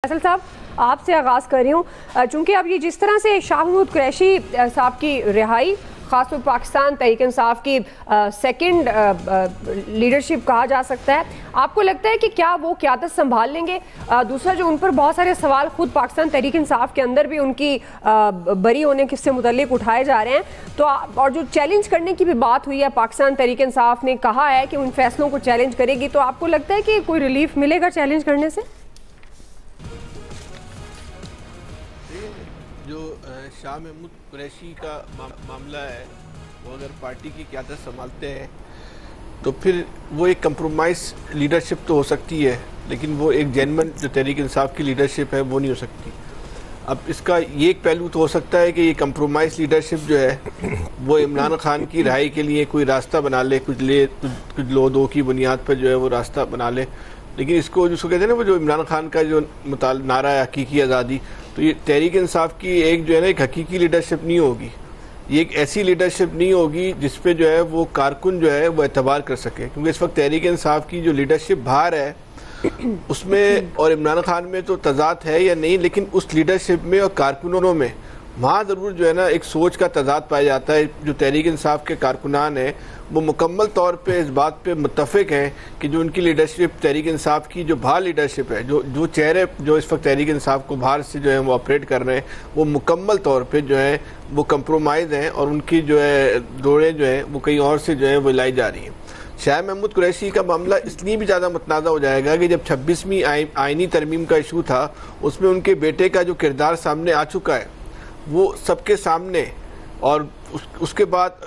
फैसल साहब, आपसे आगाज़ कर रही हूँ। चूँकि अब ये जिस तरह से शाह महमूद कुरैशी साहब की रिहाई ख़ासतौर पाकिस्तान तहरीक इंसाफ की सेकंड लीडरशिप कहा जा सकता है, आपको लगता है कि क्या वो क़यादत संभाल लेंगे? दूसरा, जो उन पर बहुत सारे सवाल खुद पाकिस्तान तहरीक इंसाफ के अंदर भी उनकी बरी होने से मुतल्लिक उठाए जा रहे हैं, तो और जो चैलेंज करने की भी बात हुई है, पाकिस्तान तहरीक इंसाफ ने कहा है कि उन फैसलों को चैलेंज करेगी, तो आपको लगता है कि कोई रिलीफ मिलेगा चैलेंज करने से? जो शाह महमूद कुरैशी का मामला है, वो अगर पार्टी की क़यादत संभालते हैं तो फिर वो एक कंप्रोमाइज़ लीडरशिप तो हो सकती है, लेकिन वो एक जेन्युइन जो तहरीक इंसाफ की लीडरशिप है वो नहीं हो सकती। अब इसका ये एक पहलू तो हो सकता है कि ये कंप्रोमाइज़ लीडरशिप जो है वो इमरान खान की रिहाई के लिए कोई रास्ता बना ले, कुछ लो दो की बुनियाद पर जो है वो रास्ता बना ले। लेकिन इसको जिसको कहते हैं ना, वो जो इमरान खान का जो नारा है हकीकी आज़ादी, तो ये तहरीक इंसाफ की एक जो है ना एक हकीकी लीडरशिप नहीं होगी। ये एक ऐसी लीडरशिप नहीं होगी जिस पे जो है वो कारकुन जो है वो एतबार कर सके, क्योंकि इस वक्त तहरीक इंसाफ की जो लीडरशिप बाहर है उसमें और इमरान खान में तो तजाद है या नहीं, लेकिन उस लीडरशिप में और कारकुनों में वहाँ ज़रूर जो है ना एक सोच का तजाद पाया जाता है। जो तहरीक इंसाफ के कारकुनान हैं वो मुकम्मल तौर पे इस बात पे मुत्तफ़िक हैं कि जो उनकी लीडरशिप तहरीक इंसाफ की जो बाहर लीडरशिप है, जो चेहरे जो इस वक्त तहरीक इंसाफ को बाहर से जो है वो ऑपरेट कर रहे हैं, वो मुकम्मल तौर पे जो है वो कंप्रोमाइज़ हैं और उनकी जो है दौड़ें जो है वो कहीं और से जो है वो लाई जा रही हैं। शाह महमूद कुरैशी का मामला इसलिए भी ज़्यादा मतनाज़ा हो जाएगा कि जब 26वीं आइनी तरमीम का इशू था उसमें उनके बेटे का जो किरदार सामने आ चुका है वो सबके सामने, और उसके बाद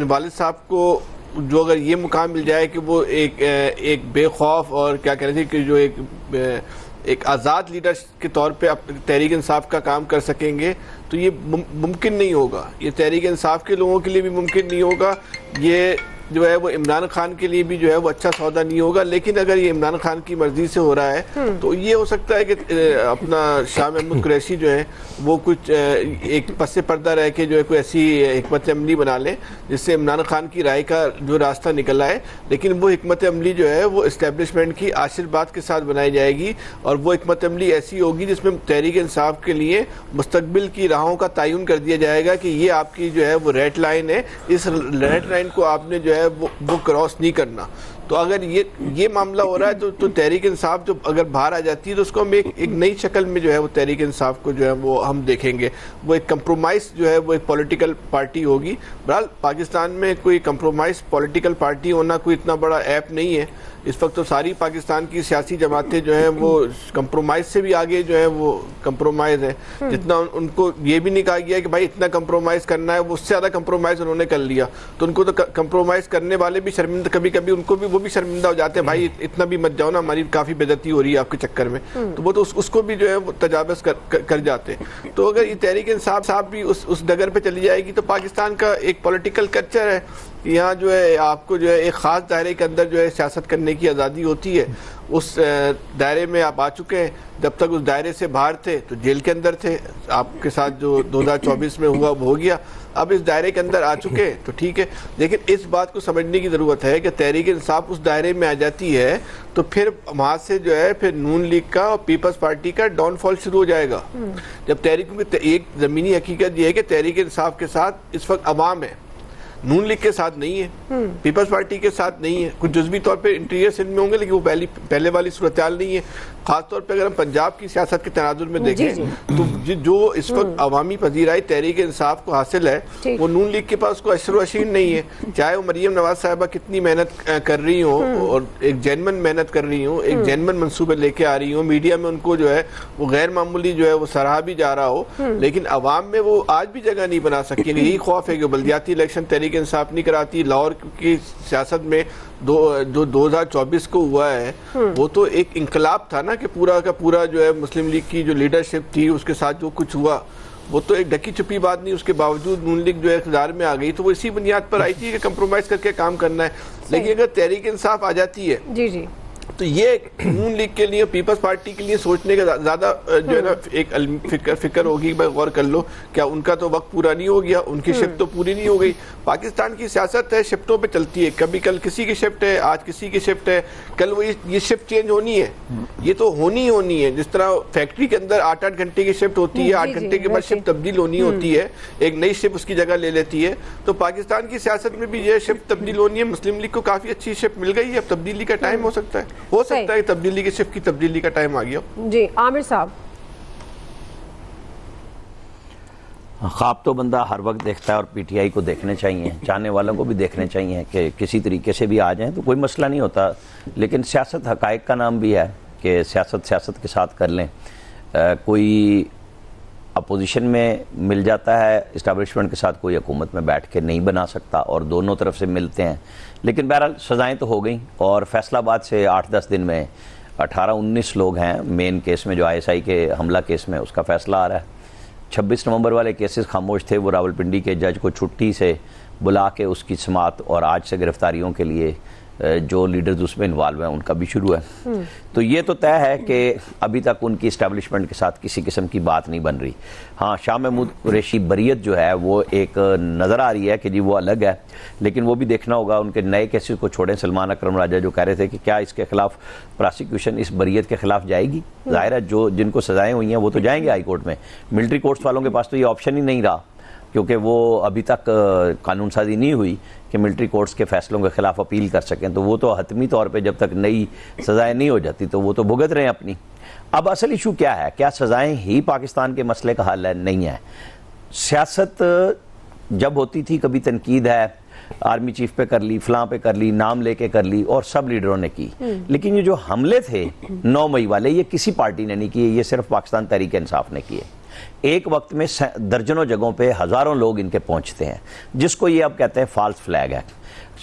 वालिद साहब को जो अगर ये मुकाम मिल जाए कि वो एक बेखौफ और क्या कह रहे थे कि जो एक आज़ाद लीडर के तौर पे तहरीक इंसाफ का काम कर सकेंगे, तो ये मुमकिन नहीं होगा। ये तहरीक इंसाफ के लोगों के लिए भी मुमकिन नहीं होगा, ये जो है वो इमरान खान के लिए भी जो है वो अच्छा सौदा नहीं होगा। लेकिन अगर ये इमरान खान की मर्जी से हो रहा है तो ये हो सकता है कि अपना शाह महमूद कुरैशी जो है वो कुछ एक पस्से पर्दा रह के जो है कोई ऐसी हिकमत अमली बना ले जिससे इमरान खान की राय का जो रास्ता निकल आए, लेकिन वो हिकमत अमली जो है वो इस्टेब्लिशमेंट की आशीर्वाद के साथ बनाई जाएगी और वो हिकमत अमली ऐसी होगी जिसमें तहरीक इंसाफ के लिए मुस्तकबिल की राहों का तयन कर दिया जाएगा कि ये आपकी जो है वो रेड लाइन है, इस रेड लाइन को आपने जो है वो क्रॉस नहीं करना। तो अगर ये मामला हो रहा है तो तहरीक इंसाफ जो अगर बाहर आ जाती है तो उसको हम एक नई शक्ल में जो है वो तहरीक इंसाफ को जो है वो हम देखेंगे। वो एक कंप्रोमाइज़ जो है वो एक पॉलिटिकल पार्टी होगी। बहरहाल पाकिस्तान में कोई कंप्रोमाइज़ पॉलिटिकल पार्टी होना कोई इतना बड़ा ऐप नहीं है। इस वक्त तो सारी पाकिस्तान की सियासी जमातें जो हैं वो कंप्रोमाइज़ से भी आगे जो है वो कंप्रोमाइज़ है। जितना उनको ये भी नहीं कहा गया कि भाई इतना कंप्रोमाइज़ करना है, वो उससे ज़्यादा कंप्रोमाइज़ उन्होंने कर लिया, तो उनको तो कंप्रोमाइज़ करने वाले भी शर्मिंदा, कभी कभी उनको भी वो भी शर्मिंदा हो जाते हैं, भाई इतना भी मत जाओ ना, हमारी काफ़ी बेइज्जती हो रही है आपके चक्कर में, तो वो तो उसको भी जो है वो तजावज़ कर जाते हैं। तो अगर ये तहरीक इंसाफ साहब भी उस डगर पे चली जाएगी तो पाकिस्तान का एक पॉलिटिकल कल्चर है, यहाँ जो है आपको जो है एक ख़ास दायरे के अंदर जो है सियासत करने की आज़ादी होती है। उस दायरे में आप आ चुके हैं, जब तक उस दायरे से बाहर थे तो जेल के अंदर थे, आपके साथ जो 2024 में हुआ वो हो गया। अब इस दायरे के अंदर आ चुके हैं तो ठीक है, लेकिन इस बात को समझने की ज़रूरत है कि तहरीक इंसाफ उस दायरे में आ जाती है तो फिर वहाँ से जो है फिर नून लीग का और पीपल्स पार्टी का डाउनफॉल शुरू हो जाएगा। जब तहरीक एक ज़मीनी हकीकत ये है कि तहरीक इंसाफ के साथ इस वक्त अवाम है, नून लीग के साथ नहीं है, पीपल्स पार्टी के साथ नहीं है। कुछ जुज़वी तौर पे इंटीरियर सिंध में होंगे, लेकिन वो पहले वाली सूरत हाल नहीं है। खासतौर पे अगर हम पंजाब की सियासत के तनाजुर में देखें तो जो इस वक्त अवामी पजीराई तहरीक इंसाफ को हासिल है वो नून लीग के पास को अशर अशीन नहीं है। चाहे वो मरियम नवाज साहिबा कितनी मेहनत कर रही हो और एक जेन्युइन मेहनत कर रही हो, एक जेन्युइन मनसूबे लेके आ रही हो, मीडिया में उनको जो है वो गैर मामूली जो है वो सराहा भी जा रहा हो, लेकिन अवाम में वो आज भी जगह नहीं बना सकी। यही खौफ है कि बल्दियाती इलेक्शन तहरीक इंसाफ नहीं कराती। लाहौर की सियासत में जो 2024 को हुआ है वो तो एक इंकलाब था ना, कि पूरा का पूरा जो है मुस्लिम लीग की जो लीडरशिप थी उसके साथ जो कुछ हुआ वो तो एक ढकी छुपी बात नहीं। उसके बावजूद नून लीग जो है इक़्तिदार में आ गई तो वो इसी बुनियाद पर आई थी कि कंप्रोमाइज़ करके काम करना है। लेकिन अगर तहरीक इंसाफ आ जाती है जी तो ये नून लीग के लिए, पीपल्स पार्टी के लिए सोचने का ज्यादा जो है ना एक फिक्र होगी। मैं गौर कर लो, क्या उनका तो वक्त पूरा नहीं हो गया, उनकी शिफ्ट तो पूरी नहीं हो गई। पाकिस्तान की सियासत है, शिफ्टों पे चलती है, कभी कल किसी की शिफ्ट है, आज किसी की शिफ्ट है, कल वो ये शिफ्ट चेंज होनी है, ये तो होनी है। जिस तरह फैक्ट्री के अंदर 8-8 घंटे की शिफ्ट होती है, 8 घंटे के बाद शिफ्ट तब्दील होनी होती है, एक नई शिफ्ट उसकी जगह ले लेती है। तो पाकिस्तान की सियासत में भी ये शिफ्ट तब्दील होनी है। मुस्लिम लीग को काफी अच्छी शिफ्ट मिल गई है, अब तब्दीली का टाइम हो सकता है तब्दीली की शिफ्ट की तब्दीली का टाइम आ गया। जी आमिर साहब, ख्वाब तो बंदा हर वक्त देखता है और पीटीआई को देखने चाहिए, चाहने वालों को भी देखने चाहिए कि किसी तरीके से भी आ जाएं तो कोई मसला नहीं होता। लेकिन सियासत हकायक का नाम भी है कि सियासत के साथ कर लें। कोई अपोजिशन में मिल जाता है इस्टेब्लिशमेंट के साथ, कोई हुकूमत में बैठ के नहीं बना सकता और दोनों तरफ से मिलते हैं। लेकिन बहरहाल सज़ाएँ तो हो गई और फैसलाबाद से 8-10 दिन में 18-19 लोग हैं मेन केस में, जो ISI के हमला केस में उसका फैसला आ रहा है। 26 नवंबर वाले केसेस खामोश थे, वो रावलपिंडी के जज को छुट्टी से बुला के उसकी समाअत और आज से गिरफ्तारियों के लिए जो लीडर्स उसमें इन्वॉल्व हैं उनका भी शुरू है। तो ये तो तय है कि अभी तक उनकी इस्टेब्लिशमेंट के साथ किसी किस्म की बात नहीं बन रही। हाँ, शाह महमूद कुरैशी बरीयत जो है वो एक नज़र आ रही है कि जी वो अलग है, लेकिन वो भी देखना होगा उनके नए केसेस को छोड़ें। सलमान अकरम राजा जो कह रहे थे कि क्या इसके खिलाफ प्रोसिक्यूशन इस बरीयत के खिलाफ जाएगी, जाहिर है जो जिनको सजाएं हुई हैं वो तो जाएंगे हाई कोर्ट में। मिलिट्री कोर्ट्स वालों के पास तो ये ऑप्शन ही नहीं रहा, क्योंकि वो अभी तक कानून साजी नहीं हुई कि मिलिट्री कोर्ट्स के फैसलों के खिलाफ अपील कर सकें। तो वो तो हतमी तौर पे जब तक नई सज़ाएं नहीं हो जाती तो वो तो भुगत रहे हैं अपनी। अब असल इशू क्या है? क्या सज़ाएं ही पाकिस्तान के मसले का हल है? नहीं है। सियासत जब होती थी कभी तनकीद है, आर्मी चीफ पे कर ली, फलां पे कर ली, नाम लेके कर ली और सब लीडरों ने की। लेकिन ये जो हमले थे 9 मई वाले, ये किसी पार्टी ने नहीं किए, ये सिर्फ पाकिस्तान तहरीक इंसाफ ने किए। एक वक्त में दर्जनों जगहों पे हजारों लोग इनके पहुंचते हैं, जिसको ये अब कहते हैं फॉल्स फ्लैग है।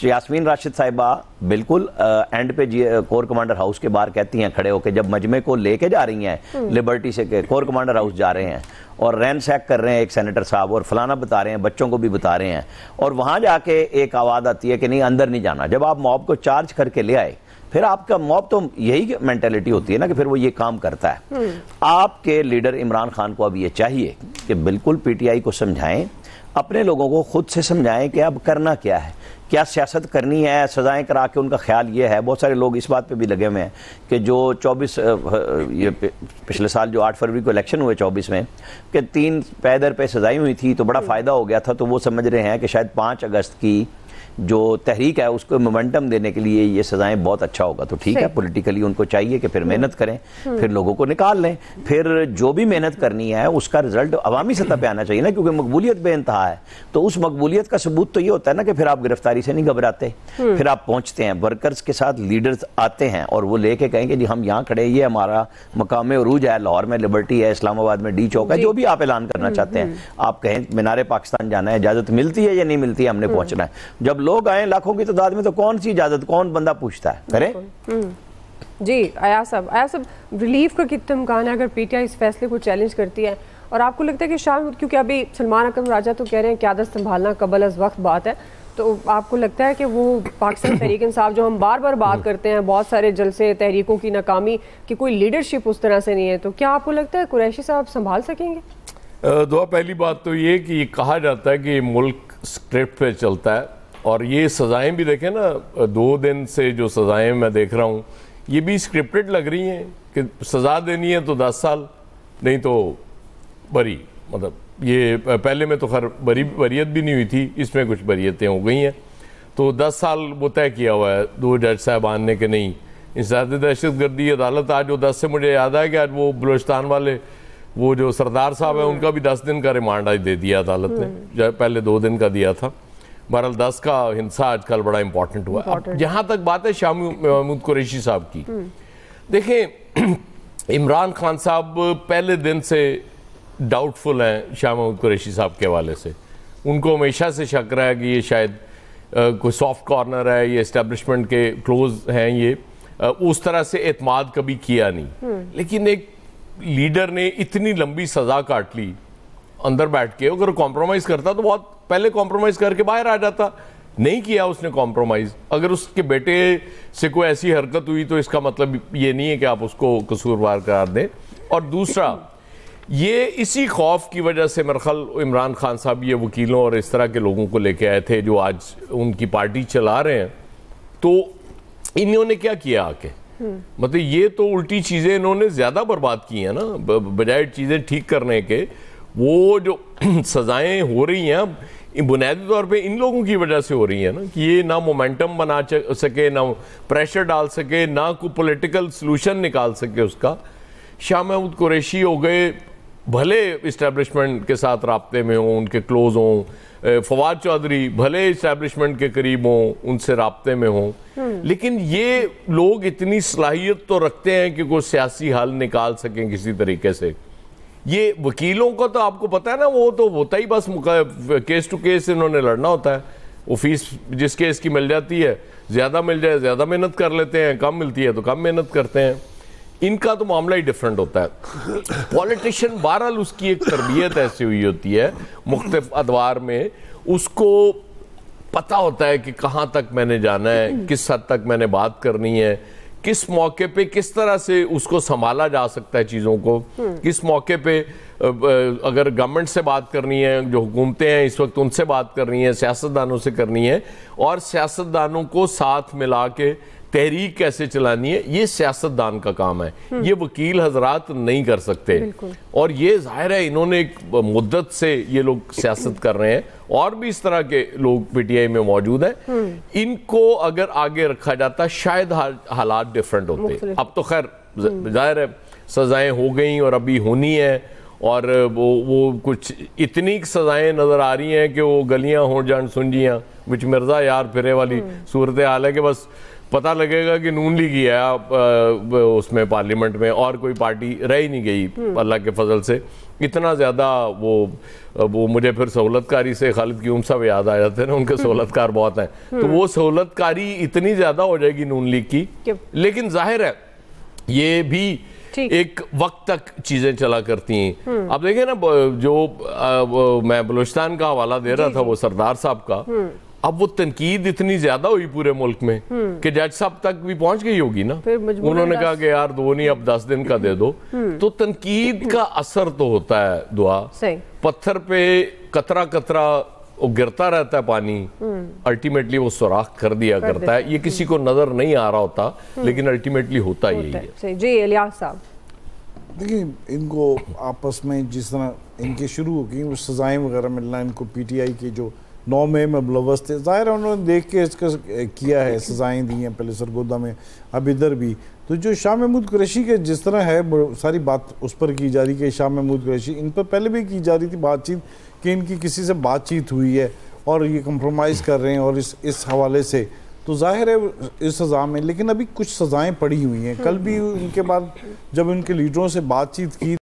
यास्मीन राशिद साहिबा बिल्कुल एंड पे कोर कमांडर हाउस के बाहर कहती हैं खड़े होकर, जब मजमे को लेके जा रही हैं लिबर्टी से कोर कमांडर हाउस जा रहे हैं और रैन सैक कर रहे हैं एक सेनेटर साहब और फलाना बता रहे हैं, बच्चों को भी बता रहे हैं, और वहां जाके एक आवाज आती है कि नहीं अंदर नहीं जाना। जब आप मॉब को चार्ज करके ले आए, फिर आपका मॉब तो यही मेंटेलिटी होती है ना कि फिर वो ये काम करता है। आपके लीडर इमरान खान को अब ये चाहिए कि बिल्कुल पीटीआई को समझाएं, अपने लोगों को खुद से समझाएं कि अब करना क्या है, क्या सियासत करनी है। सजाएं करा के उनका ख्याल ये है, बहुत सारे लोग इस बात पे भी लगे हुए हैं कि जो 24 ये पिछले साल जो 8 फरवरी को इलेक्शन हुए 24 में कि 3 पैदर पे सजाई हुई थी तो बड़ा फ़ायदा हो गया था, तो वो समझ रहे हैं कि शायद 5 अगस्त की जो तहरीक है उसको मोमेंटम देने के लिए ये सजाएं बहुत अच्छा होगा। तो ठीक है, पॉलिटिकली उनको चाहिए कि फिर मेहनत करें, फिर लोगों को निकाल लें, फिर जो भी मेहनत करनी है उसका रिजल्ट अवामी सतह पे आना चाहिए ना, क्योंकि मकबूलियत बेइंतहा है। तो उस मकबूलियत का सबूत तो ये होता है ना कि फिर आप गिरफ्तारी से नहीं घबराते, फिर आप पहुंचते हैं वर्कर्स के साथ, लीडर्स आते हैं और वो लेके कहेंगे जी हम यहाँ खड़े, ये हमारा मकाम उरूज है, लाहौर में लिबर्टी है, इस्लामाबाद में डी चौक है, जो भी आप ऐलान करना चाहते हैं, आप कहें मीनारे पाकिस्तान जाना है, इजाजत मिलती है या नहीं मिलती है, हमने पहुंचना है। जब लोग आए लाखों की तादाद में तो कौन सी इजाजत, कौन बंदा पूछता है, करें। जी अयाज साहब, रिलीफ का कितना इम्कान है अगर पीटीआई इस फैसले को चैलेंज करती है? और आपको लगता है कि शायद क्योंकि अभी सलमान अकरम राजा तो कह रहे हैं क़यादत संभालना कबल अज़ वक्त बात है, तो आपको लगता है कि वो पाकिस्तान तहरीक इंसाफ जो हम बार बार बात करते हैं, बहुत सारे जलसे तहरीकों की नाकामी की कोई लीडरशिप उस तरह से नहीं है, तो क्या आपको लगता है कुरैशी साहब संभाल सकेंगे? दुआ, पहली बात तो ये कि कहा जाता है कि मुल्क स्क्रिप्ट पे चलता है और ये सज़ाएं भी देखें ना, 2 दिन से जो सज़ाएं मैं देख रहा हूँ ये भी स्क्रिप्टेड लग रही हैं कि सज़ा देनी है तो 10 साल, नहीं तो बरी। मतलब ये पहले में तो खैर बरीयत भी नहीं हुई थी, इसमें कुछ बरीयतें हो गई हैं, तो 10 साल वो तय किया हुआ है 2 जज साहबान ने कि नहीं इंसदाद दहशतगर्दी अदालत। आज वो 10 से मुझे याद आया कि आज वो बलोचिस्तान वाले वो जो सरदार साहब है उनका भी 10 दिन का रिमांड आज दे दिया अदालत ने, पहले 2 दिन का दिया था। बहरहाल 10 का हिंसा आजकल बड़ा इंपॉर्टेंट हुआ है। जहां तक बात है शाह महमूद कुरैशी साहब की, देखें इमरान खान साहब पहले दिन से डाउटफुल हैं शाह महमूद कुरैशी साहब के हवाले से। उनको हमेशा से शक रहा है कि ये शायद कोई सॉफ्ट कॉर्नर है, ये एस्टेब्लिशमेंट के क्लोज हैं, ये उस तरह से एतमाद कभी किया नहीं। लेकिन एक लीडर ने इतनी लंबी सजा काट ली अंदर बैठ के, अगर कॉम्प्रोमाइज करता तो बहुत पहले कॉम्प्रोमाइज करके बाहर आ जाता नहीं किया उसने कॉम्प्रोमाइज़। अगर उसके बेटे से कोई ऐसी हरकत हुई तो इसका मतलब ये नहीं है कि आप उसको कसूरवार करार दें। और दूसरा, ये इसी खौफ की वजह से मेरे ख्याल इमरान खान साहब ये वकीलों और इस तरह के लोगों को लेके आए थे जो आज उनकी पार्टी चला रहे हैं। तो इन्होंने क्या किया आके, मतलब ये तो उल्टी चीज़ें इन्होंने ज़्यादा बर्बाद की हैं ना, बजाय चीज़ें ठीक करने के। वो जो सज़ाएं हो रही हैं बुनियादी तौर पे इन लोगों की वजह से हो रही है ना, कि ये ना मोमेंटम बना सके, ना प्रेशर डाल सके, ना कोई पॉलिटिकल सलूशन निकाल सके उसका। शाह महमूद कुरैशी हो गए, भले इस्टेब्लिशमेंट के साथ राब्ते में हों, उनके क्लोज हों, फवाद चौधरी भले इस्टेब्लिशमेंट के करीब हों, उनसे राब्ते में हों, लेकिन ये लोग इतनी सलाहियत तो रखते हैं कि कोई सियासी हल निकाल सकें किसी तरीके से। ये वकीलों को तो आपको पता है ना, वो तो होता ही बस केस टू केस इन्होंने लड़ना होता है। वो फीस जिस केस की मिल जाती है, ज़्यादा मिल जाए ज़्यादा मेहनत कर लेते हैं, कम मिलती है तो कम मेहनत करते हैं। इनका तो मामला ही डिफरेंट होता है। पॉलिटिशियन बहरहाल उसकी एक तरबियत ऐसी हुई होती है मुख्तलिफ अदवार में, उसको पता होता है कि कहाँ तक मैंने जाना है, किस हद तक मैंने बात करनी है, किस मौके पे किस तरह से उसको संभाला जा सकता है चीज़ों को, किस मौके पे अगर गवर्नमेंट से बात करनी है, जो हुकूमतें हैं इस वक्त उनसे बात करनी है, सियासतदानों से करनी है, और सियासतदानों को साथ मिला के तहरीक कैसे चलानी है, ये सियासतदान का काम है। ये वकील हजरात नहीं कर सकते। और ये जाहिर है इन्होंने एक मुद्दत से ये लोग सियासत कर रहे हैं, और भी इस तरह के लोग पीटीआई में मौजूद हैं। इनको अगर आगे रखा जाता शायद हालात डिफरेंट होते। अब तो खैर जाहिर है सजाएं हो गई और अभी होनी है, और वो कुछ इतनी सजाएं नजर आ रही हैं कि वो गलियां हो जान सुंजियां, विच मिर्जा यार फिरे वाली सूरत हाल है कि बस पता लगेगा कि नून लीग ही है उसमें पार्लियामेंट में, और कोई पार्टी रह ही नहीं गई अल्लाह के फजल से। इतना ज़्यादा वो मुझे फिर सहूलतकारी से खालिद क्यूम साहब याद आ जाते हैं ना, उनके सहूलतकार बहुत हैं। तो वो सहूलतकारी इतनी ज़्यादा हो जाएगी नून लीग की, लेकिन जाहिर है ये भी एक वक्त तक चीज़ें चला करती हैं। अब देखिए ना, जो मैं बलूचिस्तान का हवाला दे रहा था वो सरदार साहब का, अब वो तनकीद इतनी ज्यादा हुई पूरे मुल्क में कि जज साहब तक भी पहुंच गई होगी ना, उन्होंने कहा कि यार 2 नहीं अब 10 दिन का दे दो। तो तनकीद का असर तो होता है दुआ, पत्थर पे कतरा कतरा वो गिरता रहता है पानी, अल्टीमेटली वो सुराख कर दिया करता है। ये किसी को नजर नहीं आ रहा होता, लेकिन अल्टीमेटली होता यही है। जी इलियास साहब, देखिए इनको आपस में जिस तरह इनके शुरू हो गई वो सजाएं वगैरह मिलना, इनको पीटीआई के जो 9 मई में बलवस थे, ज़ाहिर है उन्होंने देख के इसका किया है, सजाएं दी हैं पहले सरगोदा में, अब इधर भी। तो जो शाह महमूद कुरैशी के जिस तरह है सारी बात उस पर की जा रही कि शाह महमूद कुरैशी, इन पर पहले भी की जा रही थी बातचीत कि इनकी किसी से बातचीत हुई है और ये कंप्रोमाइज़ कर रहे हैं, और इस हवाले से तो जाहिर है इस सज़ा में। लेकिन अभी कुछ सज़ाएँ पड़ी हुई हैं। कल भी उनके बाद जब उनके लीडरों से बातचीत की